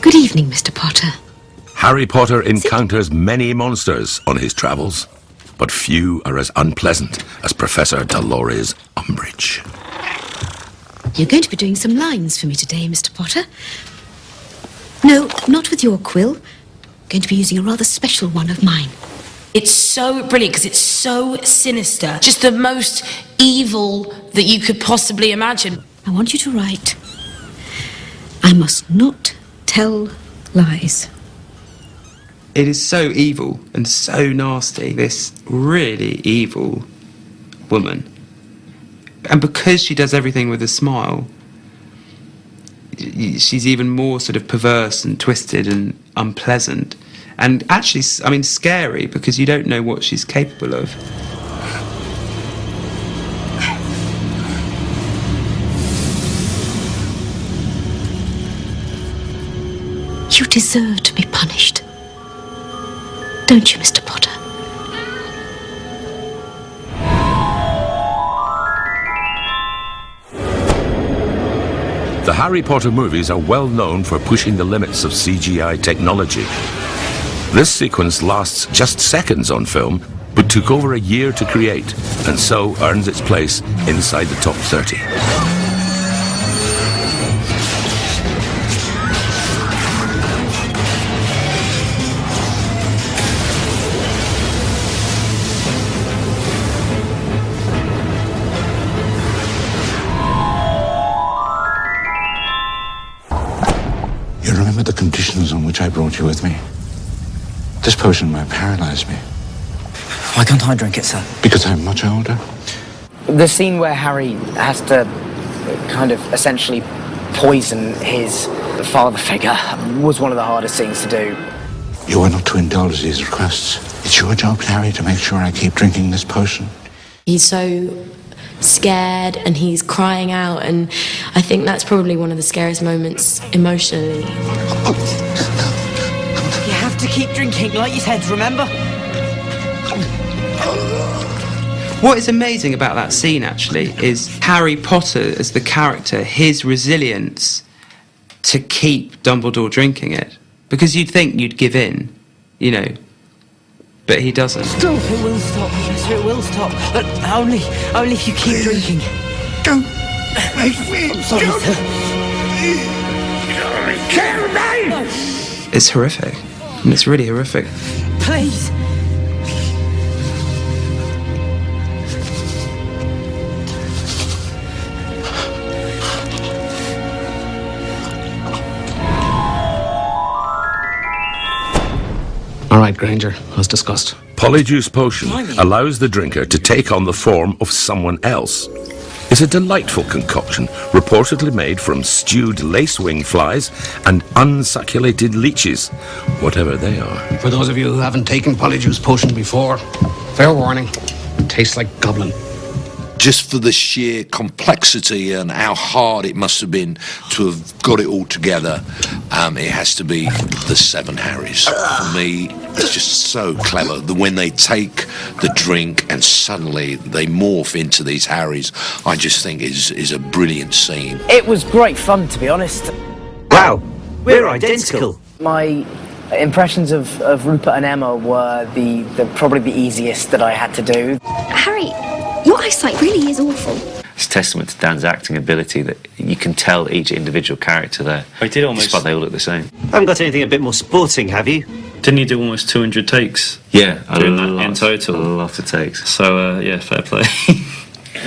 Good evening, Mr. Potter. Harry Potter encounters many monsters on his travels, but few are as unpleasant as Professor Dolores Umbridge. You're going to be doing some lines for me today, Mr. Potter. No, not with your quill. I'm going to be using a rather special one of mine. It's so brilliant because it's so sinister. Just the most evil that you could possibly imagine. I want you to write, I must not tell lies. It is so evil and so nasty, this really evil woman. And because she does everything with a smile, she's even more sort of perverse and twisted and unpleasant. And actually, I mean, scary, because you don't know what she's capable of. You deserve to be punished. Don't you, Mr. Potter? The Harry Potter movies are well known for pushing the limits of CGI technology. This sequence lasts just seconds on film, but took over a year to create, and so earns its place inside the top 30. You remember the conditions on which I brought you with me? This potion might paralyze me. Why can't I drink it, sir? Because I'm much older. The scene where Harry has to kind of essentially poison his father figure was one of the hardest scenes to do. You are not to indulge these requests. It's your job, Harry, to make sure I keep drinking this potion. He's so scared and he's crying out, and I think that's probably one of the scariest moments emotionally. You have to keep drinking, like you said, remember? What is amazing about that scene, actually, is Harry Potter as the character, his resilience to keep Dumbledore drinking it. Because you'd think you'd give in, you know, but he doesn't. Stop, it will stop, Professor, it will stop. But only if you keep drinking. Don't make me. I'm sorry, sir. Kill me! No, It's horrific. And it's really horrific. please. All right, Granger, as discussed. Polyjuice Potion allows the drinker to take on the form of someone else. It's a delightful concoction reportedly made from stewed lacewing flies and unsucculated leeches, whatever they are. For those of you who haven't taken Polyjuice Potion before, fair warning, it tastes like goblin. Just for the sheer complexity and how hard it must have been to have got it all together, it has to be the Seven Harrys. For me, it's just so clever that when they take the drink and suddenly they morph into these Harrys, I just think is a brilliant scene. It was great fun, to be honest. Wow, we're identical. My impressions of Rupert and Emma were probably the easiest that I had to do. Harry, your eyesight really is awful. It's testament to Dan's acting ability that you can tell each individual character there. I did almost. Despite they all look the same. Haven't got anything a bit more sporting, have you? Didn't you do almost 200 takes? Yeah, doing that in total. A lot of takes. So yeah, fair play.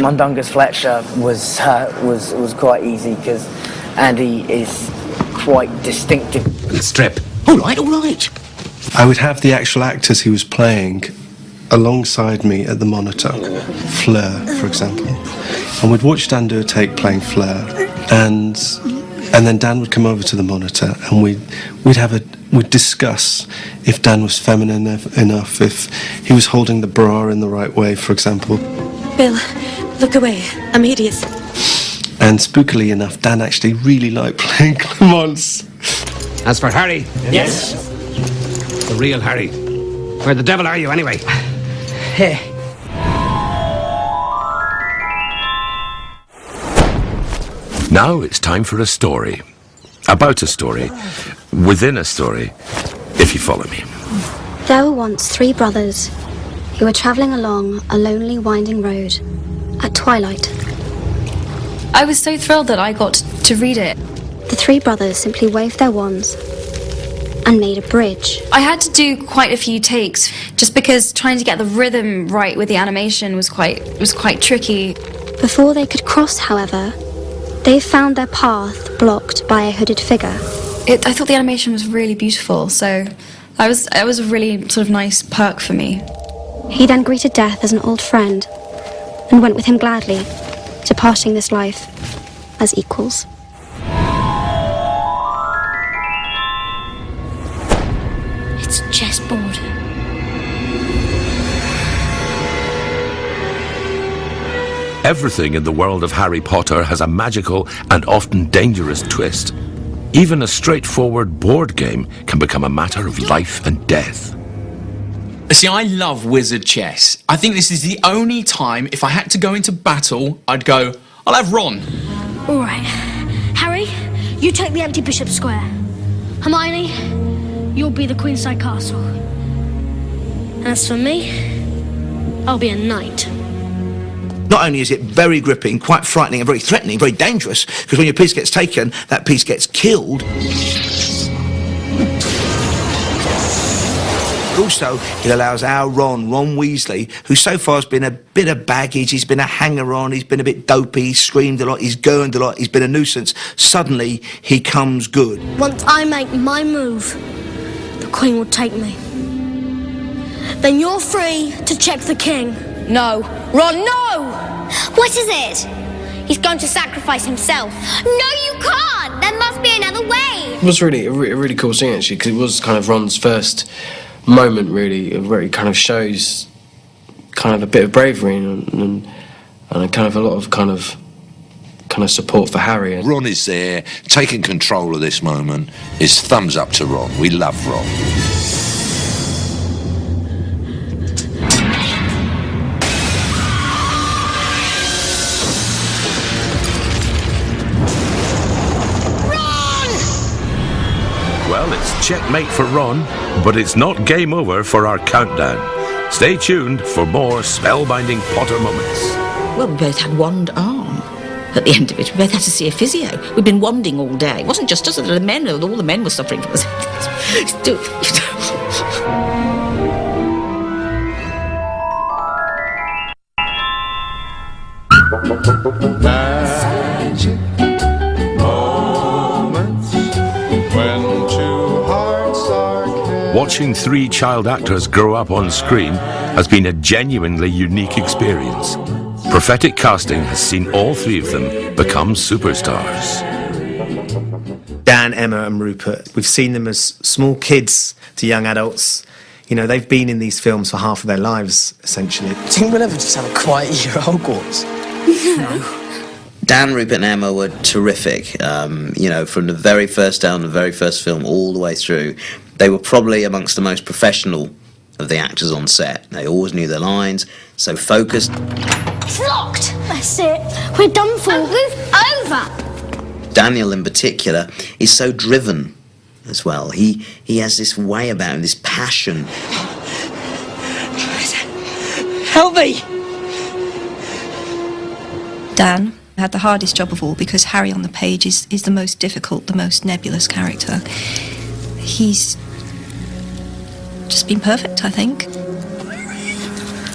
Mundungus Fletcher was quite easy because Andy is quite distinctive. Strip. All right. I would have the actual actors he was playing alongside me at the monitor, Fleur, for example, and we'd watch Dan do a take playing Fleur, and then Dan would come over to the monitor, and we'd discuss if Dan was feminine enough, if he was holding the bra in the right way, for example. Bill, look away. I'm hideous. And spookily enough, Dan actually really liked playing Clemence. As for Harry, Yes. the real Harry, where the devil are you anyway? Here. Now it's time for a story. about a story, within a story, if you follow me. There were once 3 brothers who were travelling along a lonely, winding road at twilight. I was so thrilled that I got to read it. The 3 brothers simply waved their wands and made a bridge. I had to do quite a few takes just because trying to get the rhythm right with the animation was quite tricky. Before they could cross, however, they found their path blocked by a hooded figure. I thought the animation was really beautiful, so that was a really sort of nice perk for me. He then greeted death as an old friend and went with him gladly, departing this life as equals. It's a chessboard. Everything in the world of Harry Potter has a magical and often dangerous twist. Even a straightforward board game can become a matter of life and death. See, I love wizard chess. I think this is the only time, if I had to go into battle, I'd go, I'll have Ron. All right. Harry, you take the empty bishop square. Hermione, you'll be the Queenside Castle. And as for me, I'll be a knight. Not only is it very gripping, quite frightening and very threatening, very dangerous, because when your piece gets taken, that piece gets killed. But also, it allows our Ron Weasley, who so far has been a bit of baggage, he's been a hanger-on, he's been a bit dopey, he's screamed a lot, he's gurned a lot, he's been a nuisance. Suddenly, he comes good. Once I make my move, the Queen will take me. Then you're free to check the King. No. Ron, no! What is it? He's going to sacrifice himself. No, you can't! There must be another way! It was really a really cool scene, actually, because it was kind of Ron's first moment, really, where he kind of shows kind of a bit of bravery and kind of a lot of kind of support for Harry. Ron is there, taking control of this moment. Is thumbs up to Ron. We love Ron. Well, it's checkmate for Ron, but it's not game over for our countdown. Stay tuned for more spellbinding Potter moments. Well, we both had wand arm at the end of it. We both had to see a physio. We'd been wanding all day. It wasn't just us, the men, all the men were suffering from this. Magic moments when two hearts are connected. Watching 3 child actors grow up on screen has been a genuinely unique experience. Prophetic casting has seen all 3 of them become superstars. Dan, Emma and Rupert, we've seen them as small kids to young adults. You know, they've been in these films for half of their lives, essentially. Do you think we'll ever just have a quiet year at Hogwarts? No. Dan, Rupert and Emma were terrific. You know, from the very first down, the very first film, all the way through. They were probably amongst the most professional of the actors on set. They always knew their lines, so focused. It's locked! That's it. We're done for. Move over! Daniel, in particular, is so driven as well. He has this way about him, this passion. Help me! Dan had the hardest job of all because Harry on the page is the most difficult, the most nebulous character. He's just been perfect, I think.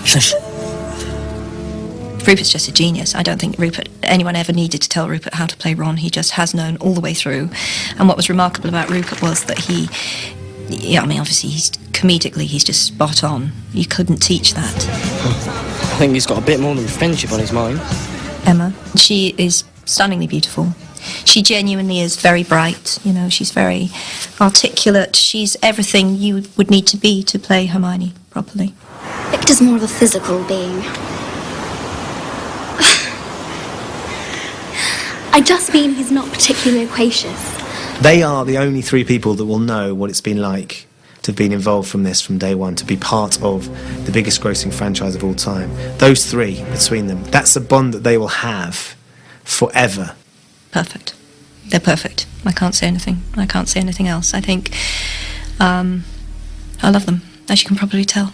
Shush. Rupert's just a genius. I don't think anyone ever needed to tell Rupert how to play Ron. He just has known all the way through. And what was remarkable about Rupert was that obviously comedically he's just spot on. You couldn't teach that. I think he's got a bit more than friendship on his mind. Emma, she is stunningly beautiful. She genuinely is very bright, you know, she's very articulate. She's everything you would need to be to play Hermione properly. Victor's more of a physical being. I just mean he's not particularly loquacious. They are the only 3 people that will know what it's been like to have been involved from day one, to be part of the biggest grossing franchise of all time. Those 3, between them, that's a bond that they will have forever. Perfect. they're perfect. I can't say anything. I can't say anything else. I think I love them, as you can probably tell.